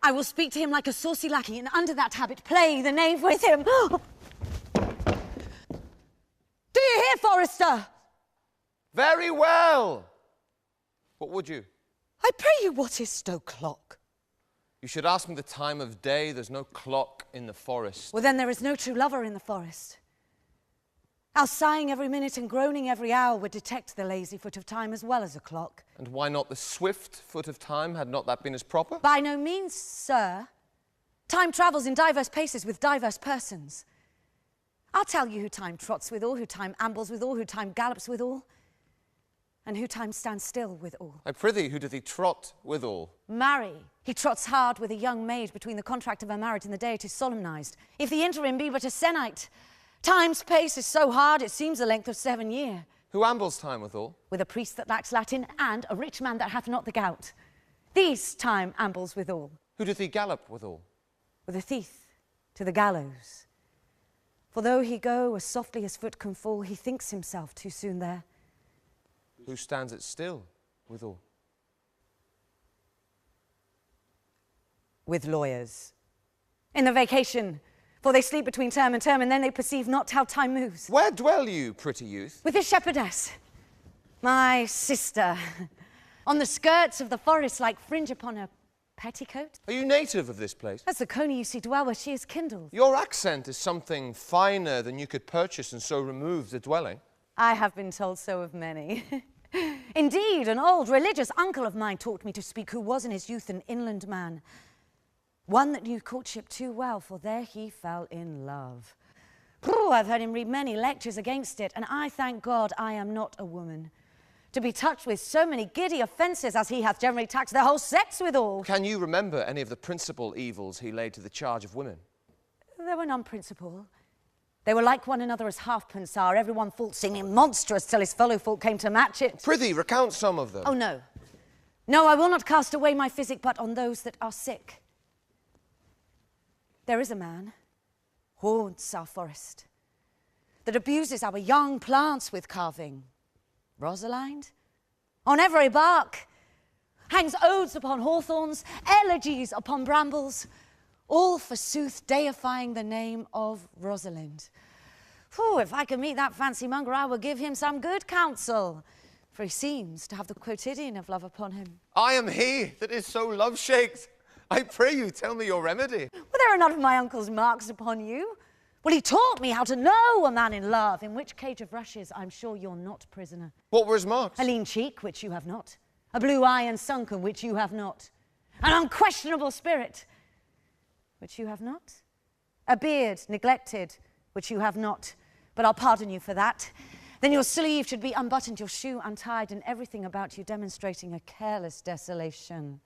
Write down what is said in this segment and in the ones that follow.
I will speak to him like a saucy lackey, and under that habit play the knave with him. Do you hear, Forester? Very well. What would you? I pray you, what is Stoke clock? You should ask me the time of day. There's no clock in the forest. Well, then there is no true lover in the forest. Our sighing every minute and groaning every hour would detect the lazy foot of time as well as a clock. And why not the swift foot of time? Had not that been as proper? By no means, sir. Time travels in diverse paces with diverse persons. I'll tell you who time trots withal, who time ambles withal, who time gallops withal, and who time stands still withal. I prithee, who doth he trot withal? Marry. He trots hard with a young maid between the contract of her marriage and the day it is solemnized. If the interim be but a sennight, time's pace is so hard it seems the length of 7 years. Who ambles time withal? With a priest that lacks Latin and a rich man that hath not the gout. These time ambles withal. Who doth he gallop withal? With a thief to the gallows. For though he go as softly as foot can fall, he thinks himself too soon there. Who stands it still withal? With lawyers. In the vacation, for they sleep between term and term, and then they perceive not how time moves. Where dwell you, pretty youth? With this shepherdess, my sister, on the skirts of the forest like fringe upon her petticoat. Are you native of this place? That's the coney you see dwell where she is kindled. Your accent is something finer than you could purchase and so remove the dwelling. I have been told so of many. Indeed, an old religious uncle of mine taught me to speak, who was in his youth an inland man. One that knew courtship too well, for there he fell in love. I've heard him read many lectures against it, and I thank God I am not a woman, to be touched with so many giddy offences as he hath generally taxed the whole sex withal. Can you remember any of the principal evils he laid to the charge of women? There were none principal. They were like one another as halfpence are, every one fault singing monstrous till his fellow folk came to match it. Prithee, recount some of them. Oh, no. No, I will not cast away my physic but on those that are sick. There is a man, haunts our forest, that abuses our young plants with carving. Rosalind, on every bark, hangs odes upon hawthorns, elegies upon brambles, all forsooth deifying the name of Rosalind. If I could meet that fancy monger, I would give him some good counsel, for he seems to have the quotidian of love upon him. I am he that is so love-shaked. I pray you, tell me your remedy. Well, there are none of my uncle's marks upon you. Well, he taught me how to know a man in love, in which cage of rushes I'm sure you're not prisoner. What were his marks? A lean cheek, which you have not. A blue eye unsunken, which you have not. An unquestionable spirit, which you have not. A beard neglected, which you have not. But I'll pardon you for that. Then your sleeve should be unbuttoned, your shoe untied, and everything about you demonstrating a careless desolation.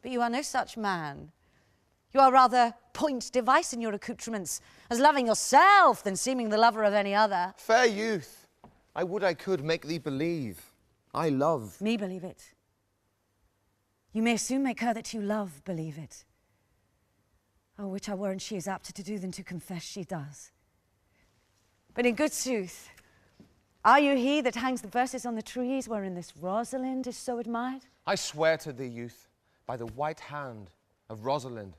But you are no such man. You are rather point device in your accoutrements, as loving yourself than seeming the lover of any other. Fair youth, I would I could make thee believe I love. Me believe it. You may soon make her that you love believe it. Oh, which I warrant she is apter to do than to confess she does. But in good sooth, are you he that hangs the verses on the trees wherein this Rosalind is so admired? I swear to thee, youth, by the white hand of Rosalind,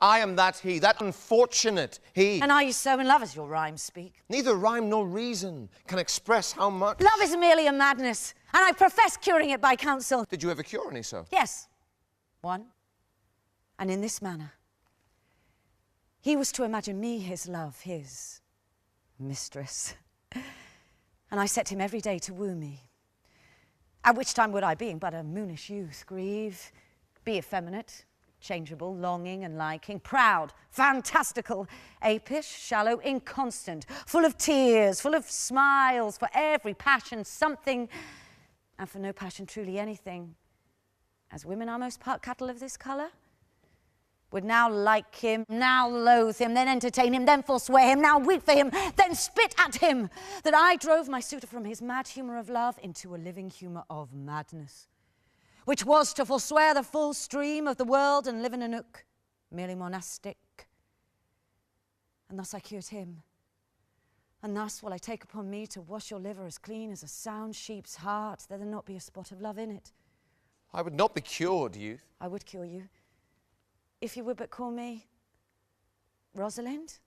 I am that he, that unfortunate he. And are you so in love as your rhymes speak? Neither rhyme nor reason can express how much. Love is merely a madness, and I profess curing it by counsel. Did you ever cure any so? Yes, one. And in this manner. He was to imagine me his love, his mistress. And I set him every day to woo me. At which time would I, being but a moonish youth, grieve, be effeminate, changeable, longing and liking, proud, fantastical, apish, shallow, inconstant, full of tears, full of smiles, for every passion something, and for no passion truly anything, as women are most part cattle of this colour, would now like him, now loathe him, then entertain him, then forswear him, now weep for him, then spit at him, that I drove my suitor from his mad humour of love into a living humour of madness, which was to forswear the full stream of the world and live in a nook, merely monastic. And thus I cured him. And thus will I take upon me to wash your liver as clean as a sound sheep's heart, that there not be a spot of love in it. I would not be cured, youth. I would cure you, if you would but call me Rosalind.